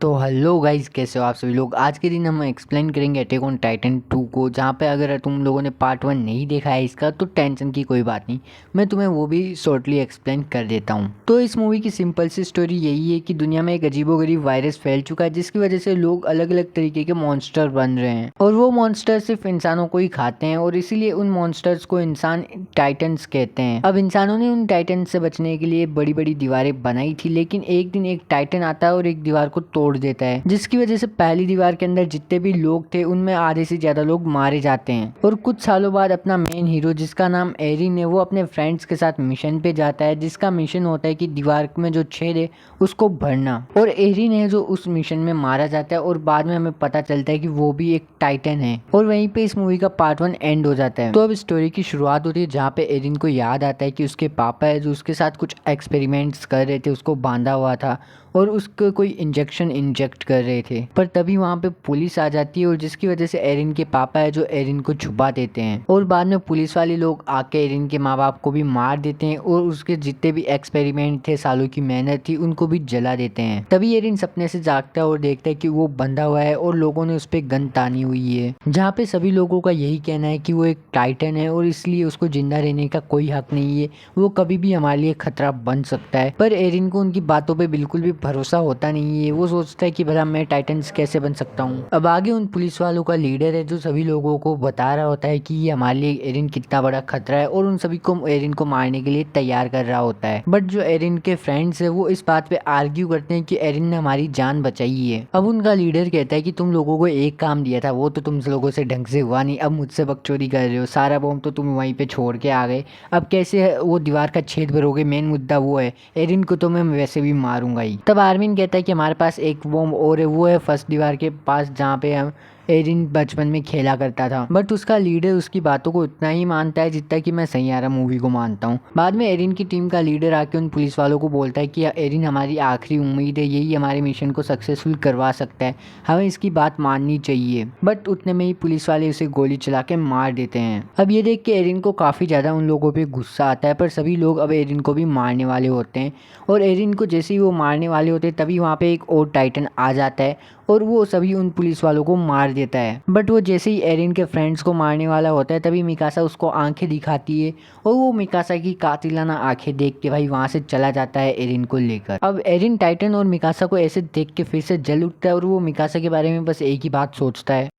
तो hello guys, कैसे हो आप सभी लोग। आज के दिन हम एक्सप्लेन करेंगे अटैक ऑन टाइटन 2 को, जहाँ पे अगर तुम लोगों ने पार्ट 1 नहीं देखा है इसका तो टेंशन की कोई बात नहीं, मैं तुम्हें वो भी शॉर्टली एक्सप्लेन कर देता हूँ। तो इस मूवी की सिंपल सी स्टोरी यही है कि दुनिया में एक अजीबोगरीब वायरस फैल चुका है, जिसकी वजह से लोग अलग अलग तरीके के मॉन्स्टर बन रहे हैं और वो मॉन्स्टर सिर्फ इंसानों को ही खाते हैं और इसीलिए उन मॉन्स्टर्स को इंसान टाइटन्स कहते हैं। अब इंसानों ने उन टाइटन्स से बचने के लिए बड़ी बड़ी दीवारें बनाई थी, लेकिन एक दिन एक टाइटन आता है और एक दीवार को तोड़ देता है, जिसकी वजह से पहली दीवार के अंदर जितने भी लोग थे उनमें आधे से ज्यादा लोग मारे जाते हैं। और कुछ सालों बाद अपना मेन हीरो, जिसका नाम एरिन है, वो अपने फ्रेंड्स के साथ मिशन पे जाता है, जिसका मिशन होता है कि दीवार में जो छेद है उसको भरना। और एरिन है जो उस मिशन में मारा जाता है और बाद में हमें पता चलता है कि वो भी एक टाइटन है। और वहीं पे इस मूवी का पार्ट 1 एंड हो जाता है। तो अब स्टोरी की शुरुआत होती है जहाँ पे एरिन को याद आता है कि उसके पापा है जो उसके साथ कुछ एक्सपेरिमेंट्स कर रहे थे, उसको बांधा हुआ था और उसको कोई इंजेक्शन इंजेक्ट कर रहे थे। पर तभी वहाँ पे पुलिस आ जाती है और जिसकी वजह से एरिन के पापा है जो एरिन को छुपा देते हैं और बाद में पुलिस वाले लोग आके एरिन के माँ बाप को भी मार देते हैं और उसके जितने भी एक्सपेरिमेंट थे, सालों की मेहनत थी, उनको भी जला देते हैं। तभी एरिन सपने से जागता है और देखता है कि वो बंधा हुआ है और लोगों ने उस पर गन तानी हुई है, जहाँ पे सभी लोगों का यही कहना है कि वो एक टाइटन है और इसलिए उसको जिंदा रहने का कोई हक नहीं है, वो कभी भी हमारे लिए खतरा बन सकता है। पर एरिन को उनकी बातों पे बिल्कुल भी भरोसा होता नहीं है। वो सोचता है कि भला मैं टाइटन्स कैसे बन सकता हूँ। अब आगे उन पुलिस वालों का लीडर है जो सभी लोगों को बता रहा होता है कि ये हमारे लिए एरिन कितना बड़ा खतरा है और उन सभी को एरिन को मारने के लिए तैयार कर रहा होता है। बट जो एरिन के फ्रेंड्स है वो इस बात पे आर्ग्यू करते हैं कि एरिन ने हमारी जान बचाई है। अब उनका लीडर कहता है कि तुम लोगों को एक काम दिया था, वो तो तुम लोगों से ढंग से हुआ नहीं, अब मुझसे बकचोदी कर रहे हो, सारा बॉम्ब तो तुम वहीं पे छोड़ के आ गए, अब कैसे वो दीवार का छेद भरोगे, मेन मुद्दा वो है, एरिन को तो मैं वैसे भी मारूंगा ही। तब आर्मिन कहता है कि हमारे पास एक बॉम्ब और है, वो है फर्स्ट दीवार के पास जहाँ पे हम एरिन बचपन में खेला करता था। बट उसका लीडर उसकी बातों को उतना ही मानता है जितना कि मैं सैयारा मूवी को मानता हूँ। बाद में एरिन की टीम का लीडर आके उन पुलिस वालों को बोलता है कि एरिन हमारी आखिरी उम्मीद है, यही हमारे मिशन को सक्सेसफुल करवा सकता है, हमें इसकी बात माननी चाहिए। बट उतने में ही पुलिस वाले उसे गोली चला के मार देते हैं। अब ये देख के एरिन को काफ़ी ज़्यादा उन लोगों पे गुस्सा आता है, पर सभी लोग अब एरिन को भी मारने वाले होते हैं और एरिन को जैसे ही वो मारने वाले होते हैं तभी वहाँ पे एक और टाइटन आ जाता है और वो सभी उन पुलिस वालों को मार देता है। बट वो जैसे ही एरिन के फ्रेंड्स को मारने वाला होता है तभी मिकासा उसको आंखें दिखाती है और वो मिकासा की कातिलाना आंखें देख के भाई वहाँ से चला जाता है एरिन को लेकर। अब एरिन टाइटन और मिकासा को ऐसे देख के फिर से जल उठता है और वो मिकासा के बारे में बस एक ही बात सोचता है,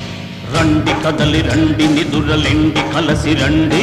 రండి కదలి రండి నిదురలెండి కలసి రండి।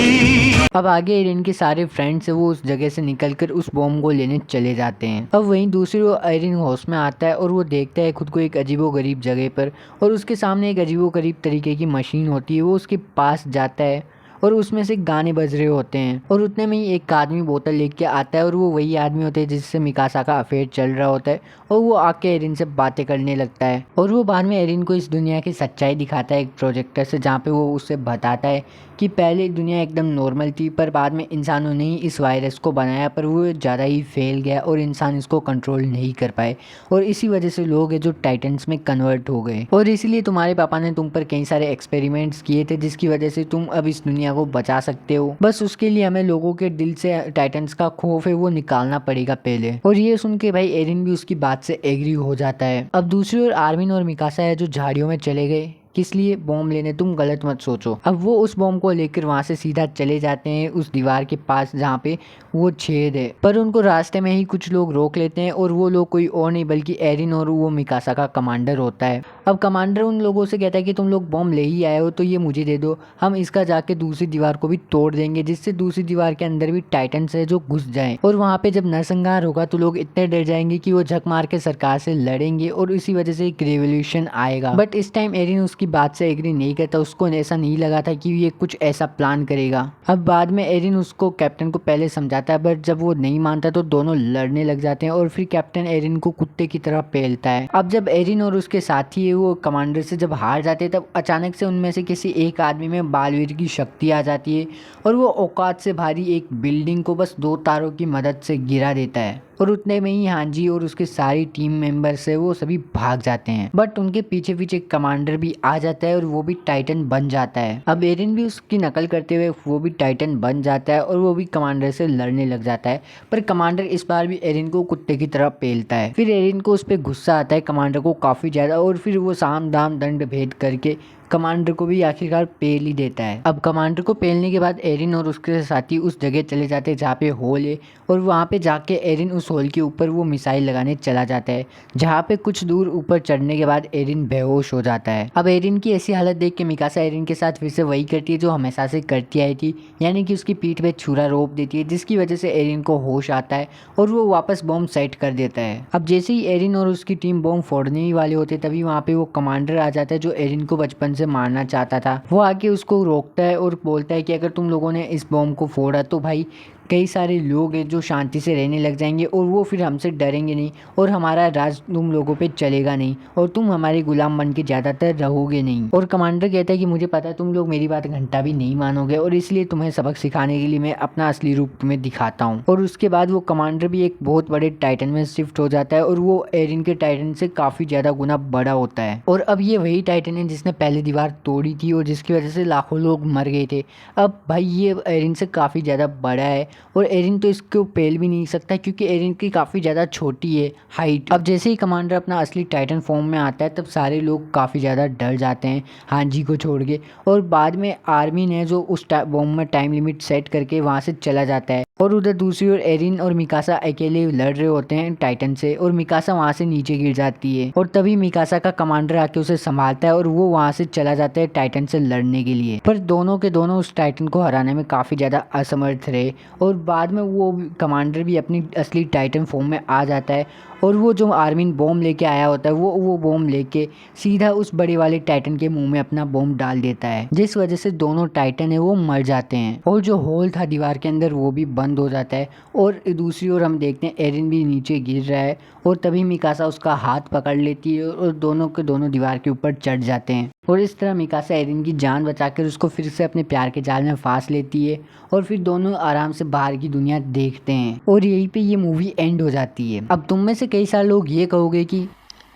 अब आगे एरिन के सारे फ्रेंड्स है वो उस जगह से निकलकर उस बॉम्ब को लेने चले जाते हैं। अब वहीं दूसरी ओर एरिन होश में आता है और वो देखता है खुद को एक अजीबोगरीब जगह पर और उसके सामने एक अजीबोगरीब तरीके की मशीन होती है। वो उसके पास जाता है और उसमें से गाने बज रहे होते हैं और उतने में ही एक आदमी बोतल लेके आता है और वो वही आदमी होते हैं जिससे मिकासा का अफेयर चल रहा होता है और वो आके एरिन से बातें करने लगता है और वो बाद में एरिन को इस दुनिया की सच्चाई दिखाता है एक प्रोजेक्टर से, जहाँ पे वो उससे बताता है कि पहले दुनिया एकदम नॉर्मल थी पर बाद में इंसानों ने ही इस वायरस को बनाया, पर वो ज़्यादा ही फैल गया और इंसान इसको कंट्रोल नहीं कर पाए और इसी वजह से लोग हैं जो टाइटन्स में कन्वर्ट हो गए और इसीलिए तुम्हारे पापा ने तुम पर कई सारे एक्सपेरिमेंट्स किए थे जिसकी वजह से तुम अब इस दुनिया को बचा सकते हो। बस उसके लिए हमें लोगों के दिल से टाइटन्स का खौफ है वो निकालना पड़ेगा पहले। और ये सुन के भाई एरिन भी उसकी बात से एग्री हो जाता है। अब दूसरी ओर आर्मिन और मिकासा है जो झाड़ियों में चले गए किस लिए, बॉम्ब लेने, तुम गलत मत सोचो। अब वो उस बॉम्ब को लेकर वहां से सीधा चले जाते हैं उस दीवार के पास जहाँ पे वो छेद है, पर उनको रास्ते में ही कुछ लोग रोक लेते हैं और वो लोग कोई और नहीं बल्कि एरिन और वो मिकासा का कमांडर होता है। अब कमांडर उन लोगों से कहता है कि तुम लोग बॉम्ब ले ही आए हो तो ये मुझे दे दो, हम इसका जाके दूसरी दीवार को भी तोड़ देंगे जिससे दूसरी दीवार के अंदर भी टाइटन्स है जो घुस जाएं और वहाँ पे जब नरसंहार होगा तो लोग इतने डर जाएंगे कि वो झक मार के सरकार से लड़ेंगे और इसी वजह से एक रेवोल्यूशन आएगा। बट इस टाइम एरिन उसकी बात से एग्री नहीं करता, उसको ऐसा नहीं लगा था कि ये कुछ ऐसा प्लान करेगा। अब बाद में एरिन उसको कैप्टन को पहले समझाता है बट जब वो नहीं मानता तो दोनों लड़ने लग जाते हैं और फिर कैप्टन एरिन को कुत्ते की तरह पेलता है। अब जब एरिन और उसके साथी है वो कमांडर से जब हार जाते हैं तब अचानक से उनमें से किसी एक आदमी में बालवीर की शक्ति आ जाती है और वो औकात से भारी एक बिल्डिंग को बस 2 तारों की मदद से गिरा देता है और उतने में ही हांजी और उसके सारी टीम मेंबर्स है वो सभी भाग जाते हैं। बट उनके पीछे पीछे कमांडर भी आ जाता है और वो भी टाइटन बन जाता है। अब एरिन भी उसकी नकल करते हुए वो भी टाइटन बन जाता है और वो भी कमांडर से लड़ने लग जाता है, पर कमांडर इस बार भी एरिन को कुत्ते की तरह पेलता है। फिर एरिन को उस पर गुस्सा आता है कमांडर को काफ़ी ज़्यादा और फिर वो साम दाम दंड भेद करके कमांडर को भी आखिरकार पेल ही देता है। अब कमांडर को पेलने के बाद एरिन और उसके साथी उस जगह चले जाते हैं जहाँ पे होल है और वहाँ पे जाके एरिन उस होल के ऊपर वो मिसाइल लगाने चला जाता है, जहाँ पे कुछ दूर ऊपर चढ़ने के बाद एरिन बेहोश हो जाता है। अब एरिन की ऐसी हालत देख के मिकासा एरिन के साथ फिर से वही करती है जो हमेशा से करती आई थी, यानी कि उसकी पीठ पे छुरा रोप देती है, जिसकी वजह से एरिन को होश आता है और वो वापस बॉम्ब सेट कर देता है। अब जैसे ही एरिन और उसकी टीम बॉम्ब फोड़ने ही वाले होते तभी वहाँ पे वो कमांडर आ जाता है जो एरिन को बचपन से मारना चाहता था। वो आके उसको रोकता है और बोलता है कि अगर तुम लोगों ने इस बॉम्ब को फोड़ा तो भाई कई सारे लोग हैं जो शांति से रहने लग जाएंगे और वो फिर हमसे डरेंगे नहीं और हमारा राज तुम लोगों पे चलेगा नहीं और तुम हमारे गुलाम बन के ज़्यादातर रहोगे नहीं। और कमांडर कहता है कि मुझे पता है तुम लोग मेरी बात घंटा भी नहीं मानोगे और इसलिए तुम्हें सबक सिखाने के लिए मैं अपना असली रूप तुम्हें दिखाता हूँ। और उसके बाद वो कमांडर भी एक बहुत बड़े टाइटन में शिफ्ट हो जाता है और वो एरिन के टाइटन से काफ़ी ज़्यादा गुना बड़ा होता है। और अब ये वही टाइटन है जिसने पहले दीवार तोड़ी थी और जिसकी वजह से लाखों लोग मर गए थे। अब भाई ये एरिन से काफ़ी ज़्यादा बड़ा है और एरिन तो इसको पेल भी नहीं सकता क्योंकि एरिन की काफ़ी ज़्यादा छोटी है हाइट। अब जैसे ही कमांडर अपना असली टाइटन फॉर्म में आता है तब सारे लोग काफ़ी ज़्यादा डर जाते हैं हांजी को छोड़ के, और बाद में आर्मी ने जो उस बॉम्ब में टाइम लिमिट सेट करके वहाँ से चला जाता है। और उधर दूसरी ओर एरिन और मिकासा अकेले लड़ रहे होते हैं टाइटन से और मिकासा वहाँ से नीचे गिर जाती है और तभी मिकासा का कमांडर आके उसे संभालता है और वो वहाँ से चला जाता है टाइटन से लड़ने के लिए। पर दोनों के दोनों उस टाइटन को हराने में काफ़ी ज़्यादा असमर्थ रहे और बाद में वो कमांडर भी अपनी असली टाइटन फॉर्म में आ जाता है और वो जो आर्मी बॉम्ब लेके आया होता है वो बॉम्ब लेके सीधा उस बड़े वाले टाइटन के मुंह में अपना बॉम्ब डाल देता है, जिस वजह से दोनों टाइटन है वो मर जाते हैं और जो होल था दीवार के अंदर वो भी बंद हो जाता है। और दूसरी ओर हम देखते हैं एरिन भी नीचे गिर रहा है और तभी मिकासा उसका हाथ पकड़ लेती है और दोनों के दोनों दीवार के ऊपर चढ़ जाते हैं और इस तरह मिकासा एरिन की जान बचाकर उसको फिर से अपने प्यार के जाल में फांस लेती है और फिर दोनों आराम से बाहर की दुनिया देखते हैं और यहीं पे ये मूवी एंड हो जाती है। अब तुम में से कई सारे लोग ये कहोगे कि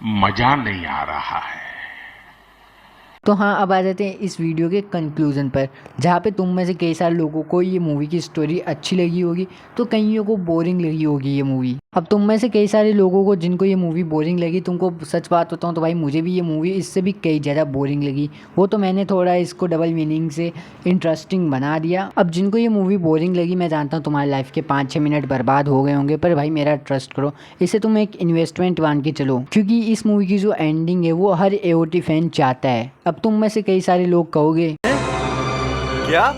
मजा नहीं आ रहा है। तो हाँ, अब आ जाते हैं इस वीडियो के कंक्लूजन पर, जहाँ पे तुम में से कई सारे लोगों को ये मूवी की स्टोरी अच्छी लगी होगी तो कईयों को बोरिंग लगी होगी ये मूवी। अब तुम में से कई सारे लोगों को जिनको ये मूवी बोरिंग लगी, तुमको सच बात बताऊँ तो भाई मुझे भी ये मूवी इससे भी कई ज़्यादा बोरिंग लगी। वो तो मैंने थोड़ा इसको डबल मीनिंग से इंटरेस्टिंग बना दिया। अब जिनको ये मूवी बोरिंग लगी, मैं जानता हूँ तुम्हारी लाइफ के 5-6 मिनट बर्बाद हो गए होंगे, पर भाई मेरा ट्रस्ट करो, इसे तुम एक इन्वेस्टमेंट मान के चलो, क्योंकि इस मूवी की जो एंडिंग है वो हर AOT फैन चाहता है। अब तुम में से कई सारे लोग कहोगे क्या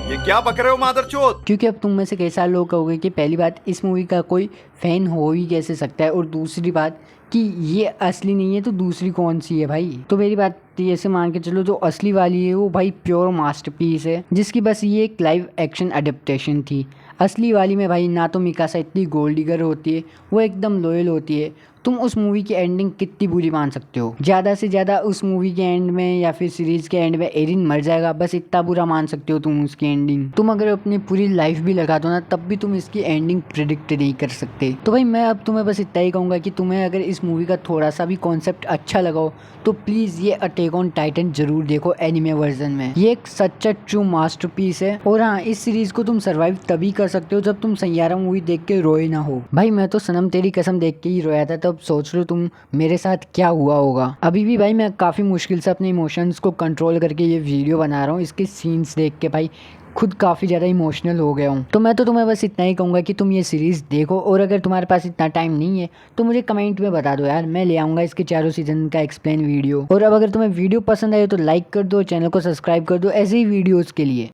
ये क्या बक रहे हो मादरचोद? क्योंकि अब तुम में से कई सारे लोग कहोगे कि पहली बात इस मूवी का कोई फैन हो ही कैसे सकता है, और दूसरी बात कि ये असली नहीं है तो दूसरी कौन सी है भाई। तो मेरी बात ऐसे मान के चलो, जो असली वाली है वो भाई प्योर मास्टरपीस है, जिसकी बस ये एक लाइव एक्शन अडेप्टेशन थी। असली वाली में भाई ना तो मिकासा इतनी गोल्ड डिगर होती है, वो एकदम लॉयल होती है। तुम उस मूवी की एंडिंग कितनी बुरी मान सकते हो? ज़्यादा से ज़्यादा उस मूवी के एंड में या फिर सीरीज़ के एंड में एरिन मर जाएगा, बस इतना बुरा मान सकते हो तुम उसकी एंडिंग। तुम अगर अपनी पूरी लाइफ भी लगा दो ना, तब भी तुम इसकी एंडिंग प्रिडिक्ट नहीं कर सकते। तो भाई मैं अब तुम्हें बस इतना ही कहूँगा कि तुम्हें अगर इस मूवी का थोड़ा सा भी कॉन्सेप्ट अच्छा लगा हो तो प्लीज़ ये अटैक ऑन टाइटन जरूर देखो एनिमे वर्जन में। ये एक सच्चा ट्रू मास्टरपीस है। और हाँ, इस सीरीज़ को तुम सर्वाइव तभी कर सकते हो जब तुम सैयारा मूवी देख के रोए ना हो। भाई मैं तो सनम तेरी कसम देख के ही रोया था, तब सोच लो तुम मेरे साथ क्या हुआ होगा। अभी भी भाई मैं काफ़ी मुश्किल से अपने इमोशंस को कंट्रोल करके ये वीडियो बना रहा हूँ। इसके सीन्स देख के भाई खुद काफ़ी ज़्यादा इमोशनल हो गया हूँ। तो मैं तो तुम्हें बस इतना ही कहूँगा कि तुम ये सीरीज़ देखो, और अगर तुम्हारे पास इतना टाइम नहीं है तो मुझे कमेंट में बता दो यार, मैं ले आऊँगा इसके 4 सीजन का एक्सप्लेन वीडियो। और अब अगर तुम्हें वीडियो पसंद आए तो लाइक कर दो, चैनल को सब्सक्राइब कर दो ऐसे ही वीडियोज़ के लिए।